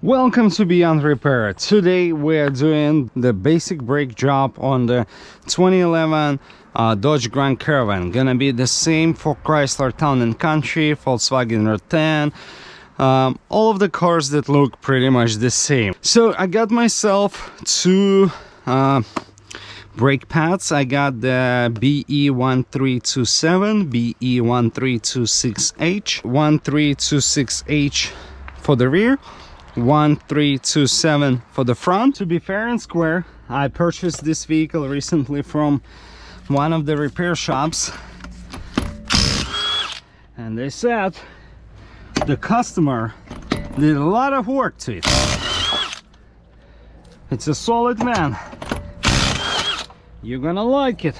Welcome to Beyond Repair. Today we're doing the basic brake job on the 2011 Dodge Grand Caravan. Gonna be the same for Chrysler Town & Country, Volkswagen Routan, all of the cars that look pretty much the same. So I got myself two brake pads. I got the BE1327, BE1326H, 1326H for the rear, 1327 for the front. To be fair and square, I purchased this vehicle recently from one of the repair shops, and they said the customer did a lot of work to it. It's a solid man. You're gonna like it.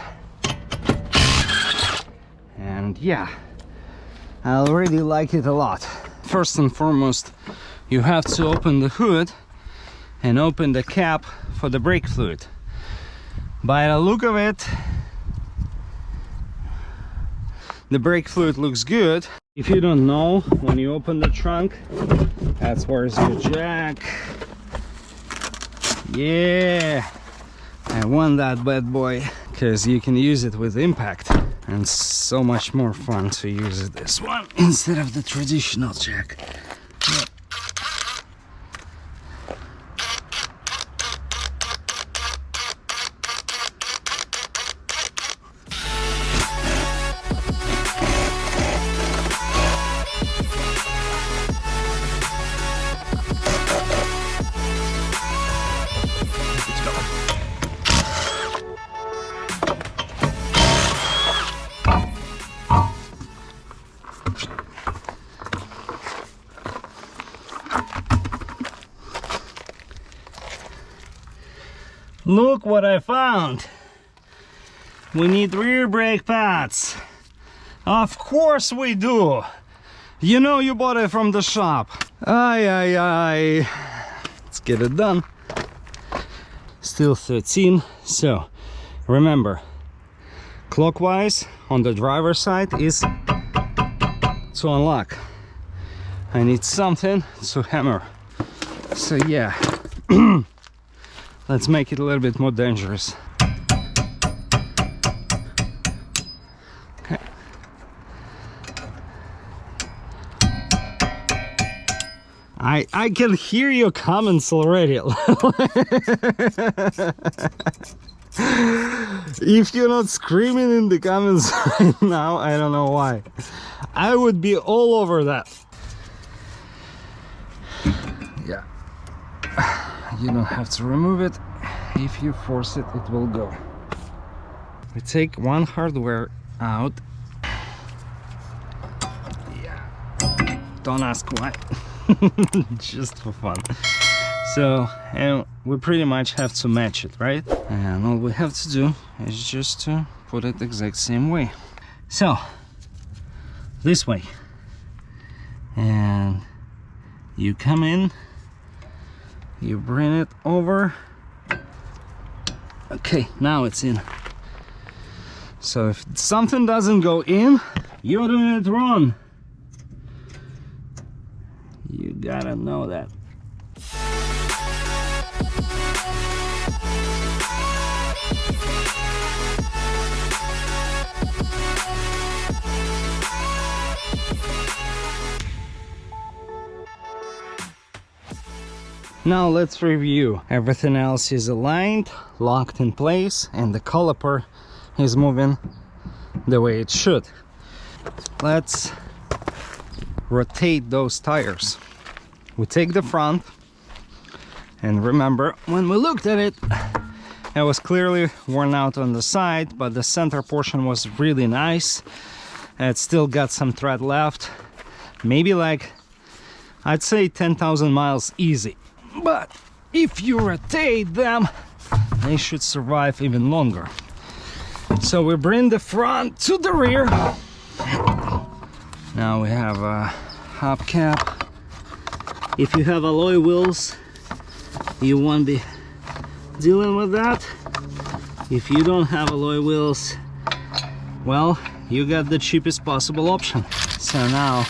And yeah, I already like it a lot. First and foremost, you have to open the hood and open the cap for the brake fluid. By the look of it, the brake fluid looks good. If you don't know, when you open the trunk, that's where's your jack. Yeah, I want that bad boy because you can use it with impact, and so much more fun to use this one instead of the traditional jack. Look what I found. We need rear brake pads. Of course we do. You know you bought it from the shop. Aye. Let's get it done. Still 13. So remember, clockwise on the driver's side is to unlock. I need something to hammer. So yeah. Let's make it a little bit more dangerous. Okay. I can hear your comments already. If you're not screaming in the comments right now, I don't know why. I would be all over that. Yeah. You don't have to remove it. If you force it, it will go. We take one hardware out. Yeah. Don't ask why. Just for fun. So, and we pretty much have to match it, right? And all we have to do is just to put it the exact same way. So, this way. And you come in. You bring it over. Okay, now it's in. So if something doesn't go in, you're doing it wrong. You gotta know that. Now let's review. Everything else is aligned, locked in place, and the caliper is moving the way it should. Let's rotate those tires. We take the front, and remember, when we looked at it, it was clearly worn out on the side, but the center portion was really nice. It still got some tread left, maybe like, I'd say 10,000 miles easy. But if you rotate them, they should survive even longer. So we bring the front to the rear. Now we have a hubcap. If you have alloy wheels, you won't be dealing with that. If you don't have alloy wheels, well, you got the cheapest possible option. So now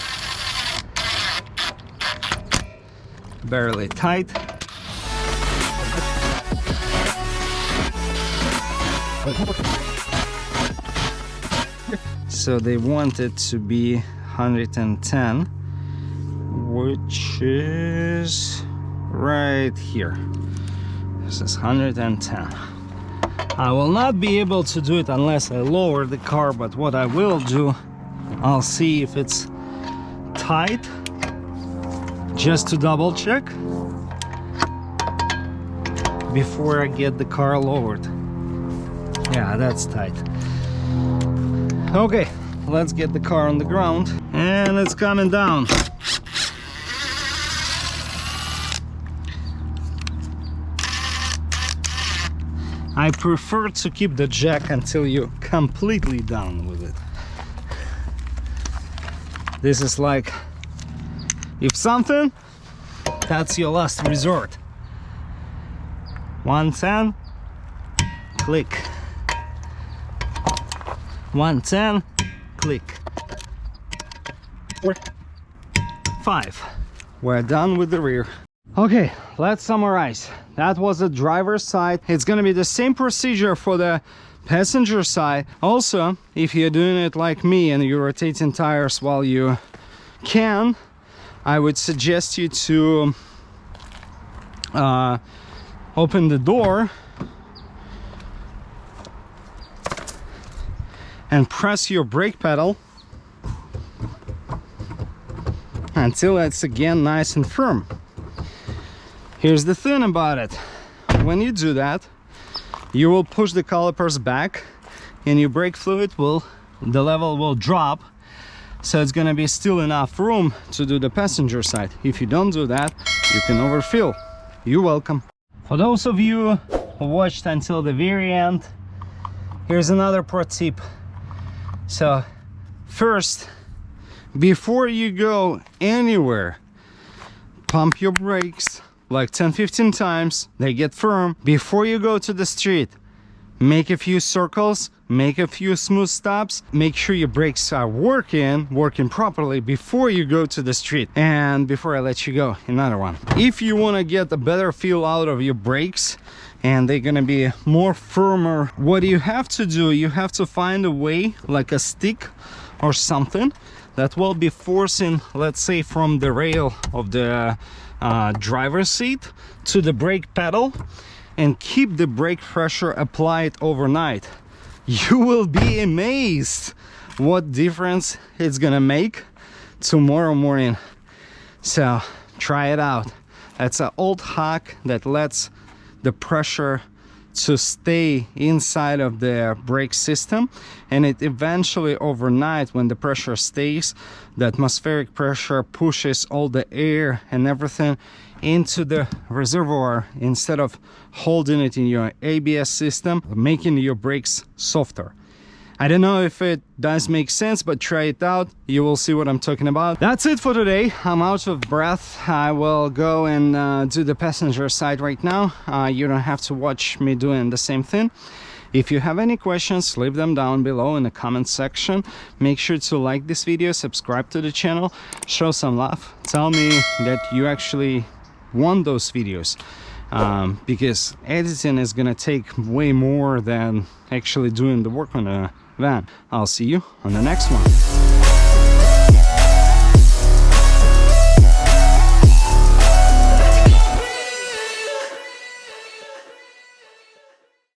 barely tight. So they want it to be 110, which is right here. This is 110. I will not be able to do it unless I lower the car, but what I will do, I'll see if it's tight, just to double check before I get the car lowered. Yeah, that's tight. Okay, let's get the car on the ground, and it's coming down. I prefer to keep the jack until you're completely done with it. This is like, if something, that's your last resort. 110, click. 110, click. 5. We're done with the rear. Okay, let's summarize. That was the driver's side. It's gonna be the same procedure for the passenger side. Also, if you're doing it like me and you're rotating tires while you can, I would suggest you to open the door and press your brake pedal until it's again nice and firm. Here's the thing about it. When you do that, you will push the calipers back and your brake fluid the level will drop, so it's gonna be still enough room to do the passenger side. If you don't do that, you can overfill. You're welcome. For those of you who watched until the very end, here's another pro tip. So first, before you go anywhere, pump your brakes like 10-15 times. They get firm. Before you go to the street, make a few circles, make a few smooth stops, make sure your brakes are working properly before you go to the street. And before I let you go, another one. If you want to get a better feel out of your brakes and they're gonna be more firmer, what you have to do, you have to find a way, like a stick or something, that will be forcing, let's say, from the rail of the driver's seat to the brake pedal, and keep the brake pressure applied overnight. You will be amazed what difference it's gonna make tomorrow morning. So try it out. That's an old hack that lets the pressure to stay inside of the brake system, and it eventually overnight, when the pressure stays, the atmospheric pressure pushes all the air and everything into the reservoir instead of holding it in your ABS system, making your brakes softer. I don't know if it does make sense, but try it out. You will see what I'm talking about. That's it for today. I'm out of breath. I will go and do the passenger side right now. You don't have to watch me doing the same thing. If you have any questions, leave them down below in the comment section. Make sure to like this video, subscribe to the channel, show some love. Tell me that you actually want those videos. Because editing is gonna take way more than actually doing the work on a van. I'll see you on the next one.